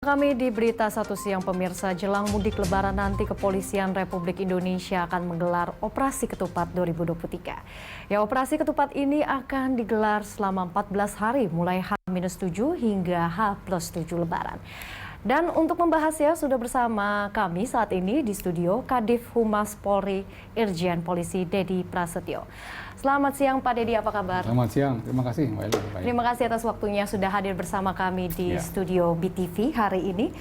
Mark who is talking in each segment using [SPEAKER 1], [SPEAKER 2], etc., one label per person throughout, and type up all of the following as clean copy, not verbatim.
[SPEAKER 1] Kami di Berita Satu Siang pemirsa, jelang mudik lebaran nanti Kepolisian Republik Indonesia akan menggelar Operasi Ketupat 2023. Ya, Operasi Ketupat ini akan digelar selama 14 hari mulai H-7 hingga H+7 Lebaran. Dan untuk membahasnya sudah bersama kami saat ini di studio Kadif Humas Polri Irjen Polisi Dedi Prasetyo. Selamat siang Pak Dedi, apa kabar?
[SPEAKER 2] Selamat siang, terima kasih Mbak Eli.
[SPEAKER 1] Terima kasih atas waktunya sudah hadir bersama kami di studio BTV hari ini.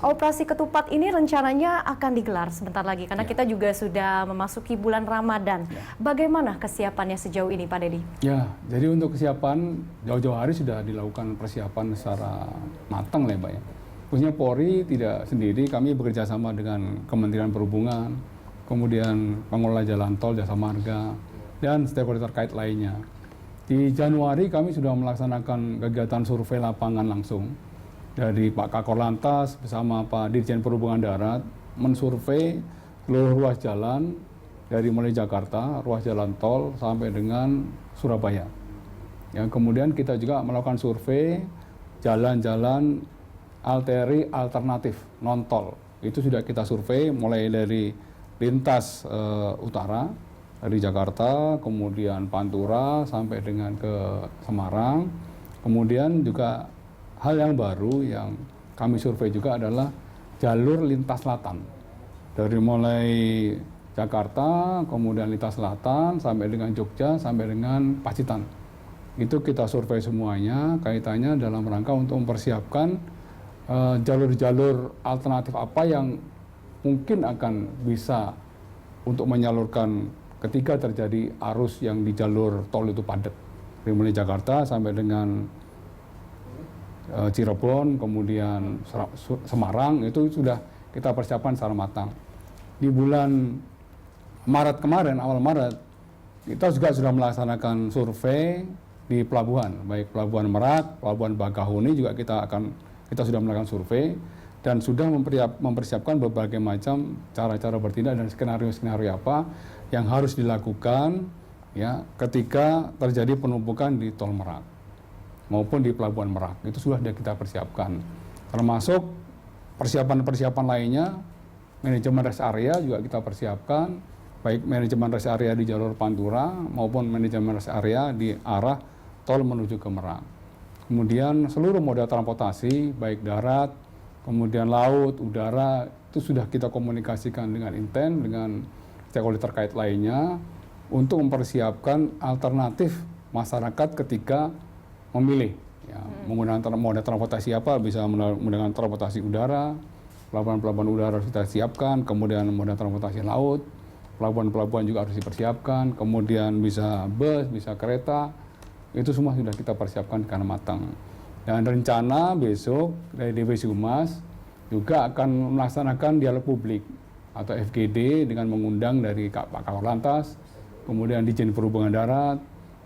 [SPEAKER 1] Operasi Ketupat ini rencananya akan digelar sebentar lagi karena kita juga sudah memasuki bulan Ramadan. Bagaimana kesiapannya sejauh ini Pak Dedi?
[SPEAKER 2] Ya, jadi untuk kesiapan jauh-jauh hari sudah dilakukan persiapan secara matang lah Mbak ya. Khususnya Polri tidak sendiri, kami bekerja sama dengan Kementerian Perhubungan, kemudian pengelola jalan tol, jasa marga, dan stakeholder terkait lainnya. Di Januari kami sudah melaksanakan kegiatan survei lapangan langsung dari Pak Kakor Lantas bersama Pak Dirjen Perhubungan Darat mensurvei seluruh ruas jalan dari mulai Jakarta, ruas jalan tol sampai dengan Surabaya. Yang kemudian kita juga melakukan survei jalan-jalan arteri alternatif non tol. Itu sudah kita survei mulai dari lintas utara dari Jakarta, kemudian Pantura sampai dengan ke Semarang. Kemudian juga hal yang baru yang kami survei juga adalah jalur lintas selatan. Dari mulai Jakarta, kemudian lintas selatan sampai dengan Jogja sampai dengan Pacitan. Itu kita survei semuanya kaitannya dalam rangka untuk mempersiapkan jalur-jalur alternatif apa yang mungkin akan bisa untuk menyalurkan ketika terjadi arus yang di jalur tol itu padat. Dari mulai Jakarta sampai dengan Cirebon, kemudian Semarang, itu sudah kita persiapkan secara matang. Di bulan Maret kemarin, awal Maret, kita juga sudah melaksanakan survei di pelabuhan, baik Pelabuhan Merak, Pelabuhan Bakahuni juga kita sudah melakukan survei dan sudah mempersiapkan berbagai macam cara-cara bertindak dan skenario-skenario apa yang harus dilakukan ya ketika terjadi penumpukan di Tol Merak maupun di Pelabuhan Merak. Itu sudah kita persiapkan. Termasuk persiapan-persiapan lainnya, manajemen rest area juga kita persiapkan, baik manajemen rest area di jalur Pantura maupun manajemen rest area di arah tol menuju ke Merak. Kemudian seluruh moda transportasi, baik darat, kemudian laut, udara, itu sudah kita komunikasikan dengan intent, dengan stakeholder terkait lainnya, untuk mempersiapkan alternatif masyarakat ketika memilih. Ya, menggunakan moda transportasi apa, bisa menggunakan transportasi udara, pelabuhan-pelabuhan udara harus kita siapkan, kemudian moda transportasi laut, pelabuhan-pelabuhan juga harus dipersiapkan, kemudian bisa bus, bisa kereta, itu semua sudah kita persiapkan karena matang. Dan rencana besok dari Divisi Humas juga akan melaksanakan dialog publik atau FGD dengan mengundang dari Pak Kakor Lantas, kemudian Dirjen Perhubungan Darat,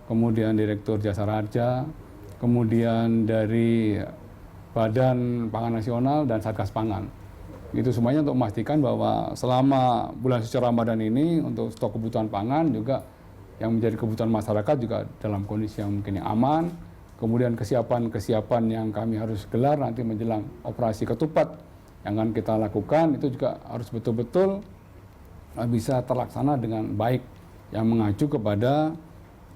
[SPEAKER 2] kemudian Direktur Jasa Raja, kemudian dari Badan Pangan Nasional dan Satgas Pangan. Itu semuanya untuk memastikan bahwa selama bulan suci Ramadan ini untuk stok kebutuhan pangan juga yang menjadi kebutuhan masyarakat juga dalam kondisi yang mungkin yang aman. Kemudian kesiapan-kesiapan yang kami harus gelar nanti menjelang operasi ketupat yang akan kita lakukan itu juga harus betul-betul bisa terlaksana dengan baik yang mengacu kepada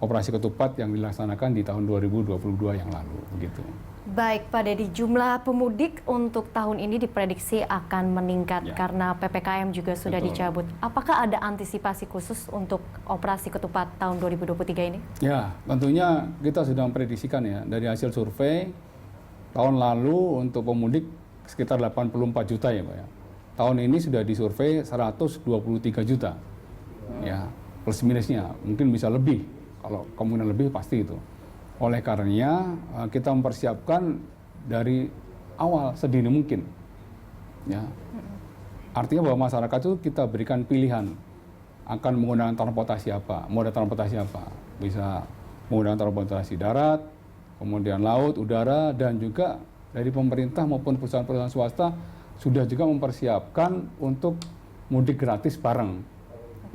[SPEAKER 2] operasi ketupat yang dilaksanakan di tahun 2022 yang lalu. Begitu.
[SPEAKER 1] Baik Pak Dedi, jumlah pemudik untuk tahun ini diprediksi akan meningkat karena PPKM juga sudah dicabut. Apakah ada antisipasi khusus untuk operasi ketupat tahun 2023 ini?
[SPEAKER 2] Ya, tentunya kita sudah memprediksikan ya dari hasil survei tahun lalu untuk pemudik sekitar 84 juta ya Pak ya. Tahun ini sudah disurvei 123 juta. Ya, plus minusnya mungkin bisa lebih. Kalau kemungkinan lebih pasti itu. Oleh karenanya kita mempersiapkan dari awal sedini mungkin. Ya. Artinya bahwa masyarakat itu kita berikan pilihan akan menggunakan transportasi apa, moda transportasi apa. Bisa menggunakan transportasi darat, kemudian laut, udara, dan juga dari pemerintah maupun perusahaan-perusahaan swasta sudah juga mempersiapkan untuk mudik gratis bareng.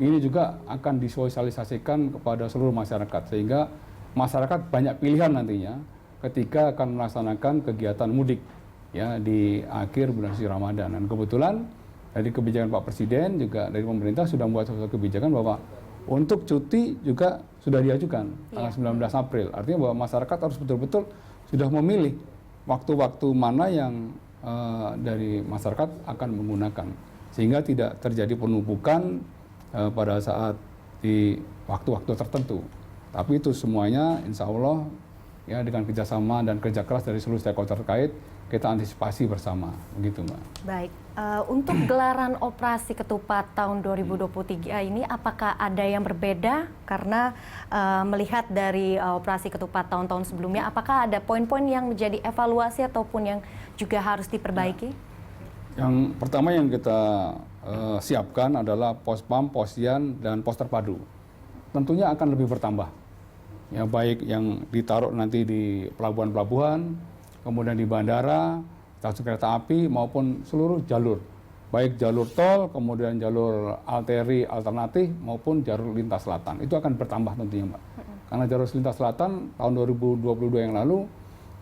[SPEAKER 2] Ini juga akan disosialisasikan kepada seluruh masyarakat sehingga masyarakat banyak pilihan nantinya ketika akan melaksanakan kegiatan mudik ya di akhir bulan suci Ramadan. Dan kebetulan dari kebijakan Pak Presiden juga dari pemerintah sudah membuat suatu kebijakan bahwa untuk cuti juga sudah diajukan tanggal 19 April. Artinya bahwa masyarakat harus betul-betul sudah memilih waktu-waktu mana yang dari masyarakat akan menggunakan, sehingga tidak terjadi penumpukan pada saat di waktu-waktu tertentu. Tapi itu semuanya insya Allah ya dengan kerjasama dan kerja keras dari seluruh stakeholder terkait, kita antisipasi bersama, begitu Mbak.
[SPEAKER 1] Baik, untuk gelaran operasi ketupat tahun 2023 ini apakah ada yang berbeda? Karena melihat dari operasi ketupat tahun-tahun sebelumnya, apakah ada poin-poin yang menjadi evaluasi ataupun yang juga harus diperbaiki?
[SPEAKER 2] Yang pertama yang kita siapkan adalah pospam, posyan, dan pos terpadu. Tentunya akan lebih bertambah. Ya, baik yang ditaruh nanti di pelabuhan-pelabuhan, kemudian di bandara, stasiun kereta api, maupun seluruh jalur. Baik jalur tol, kemudian jalur arteri alternatif, maupun jalur lintas selatan. Itu akan bertambah tentunya, Mbak. Karena jalur lintas selatan tahun 2022 yang lalu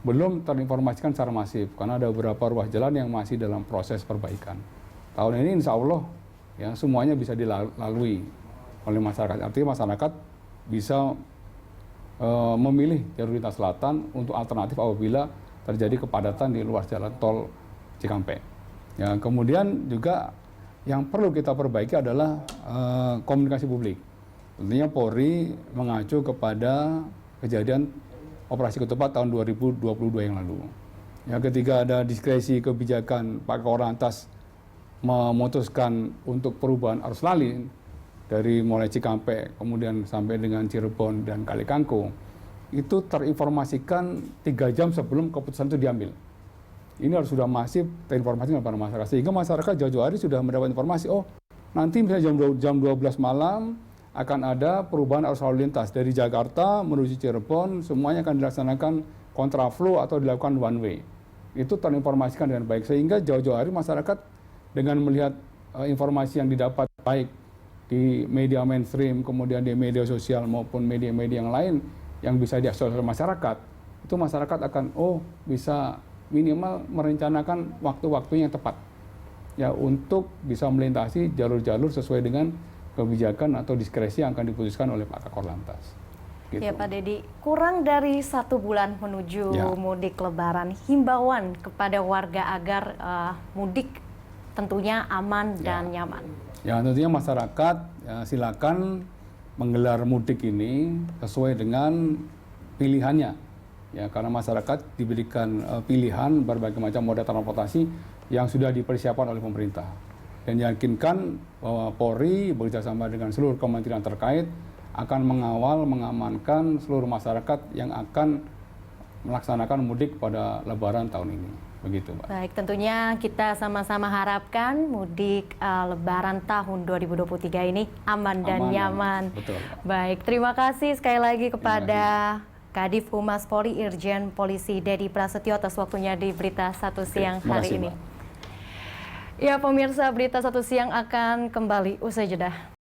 [SPEAKER 2] belum terinformasikan secara masif, karena ada beberapa ruas jalan yang masih dalam proses perbaikan. Tahun ini insya Allah ya, semuanya bisa dilalui oleh masyarakat. Artinya masyarakat bisa memilih jalur lintas selatan untuk alternatif apabila terjadi kepadatan di luar jalan tol Cikampek. Ya, kemudian juga yang perlu kita perbaiki adalah komunikasi publik. Tentunya Polri mengacu kepada kejadian operasi ketupat tahun 2022 yang lalu. Ya, ketika ada diskresi kebijakan Pak Korlantas memutuskan untuk perubahan arus lalu dari mulai Cikampek kemudian sampai dengan Cirebon dan Kali Kangkung, itu terinformasikan 3 jam sebelum keputusan itu diambil. Ini harus sudah masif terinformasi kepada masyarakat, sehingga masyarakat jauh-jauh hari sudah mendapat informasi, oh nanti misalnya jam 12 malam akan ada perubahan arus lalu lintas dari Jakarta menuju Cirebon, semuanya akan dilaksanakan kontraflow atau dilakukan one way. Itu terinformasikan dengan baik, sehingga jauh-jauh hari masyarakat dengan melihat informasi yang didapat baik di media mainstream, kemudian di media sosial maupun media-media yang lain yang bisa diakses oleh masyarakat, itu masyarakat akan bisa minimal merencanakan waktu-waktu yang tepat ya untuk bisa melintasi jalur-jalur sesuai dengan kebijakan atau diskresi yang akan diputuskan oleh Pak Kakor Lantas. Gitu.
[SPEAKER 1] Ya Pak Dedi, kurang dari 1 bulan menuju mudik Lebaran, himbauan kepada warga agar mudik tentunya aman dan nyaman.
[SPEAKER 2] Ya, tentunya masyarakat silakan menggelar mudik ini sesuai dengan pilihannya. Ya, karena masyarakat diberikan pilihan berbagai macam moda transportasi yang sudah dipersiapkan oleh pemerintah. Dan yakinkan bahwa Polri bekerjasama dengan seluruh kementerian terkait akan mengawal, mengamankan seluruh masyarakat yang akan melaksanakan mudik pada Lebaran tahun ini. Begitu, Mbak.
[SPEAKER 1] Baik, tentunya kita sama-sama harapkan mudik Lebaran tahun 2023 ini aman dan nyaman.
[SPEAKER 2] Betul, Pak.
[SPEAKER 1] Baik, terima kasih sekali lagi kepada Kadif Humas Polri Irjen Polisi Dedi Prasetyo atas waktunya di Berita Satu Siang hari ini.
[SPEAKER 2] Mbak.
[SPEAKER 1] Ya, pemirsa, Berita Satu Siang akan kembali usai jeda.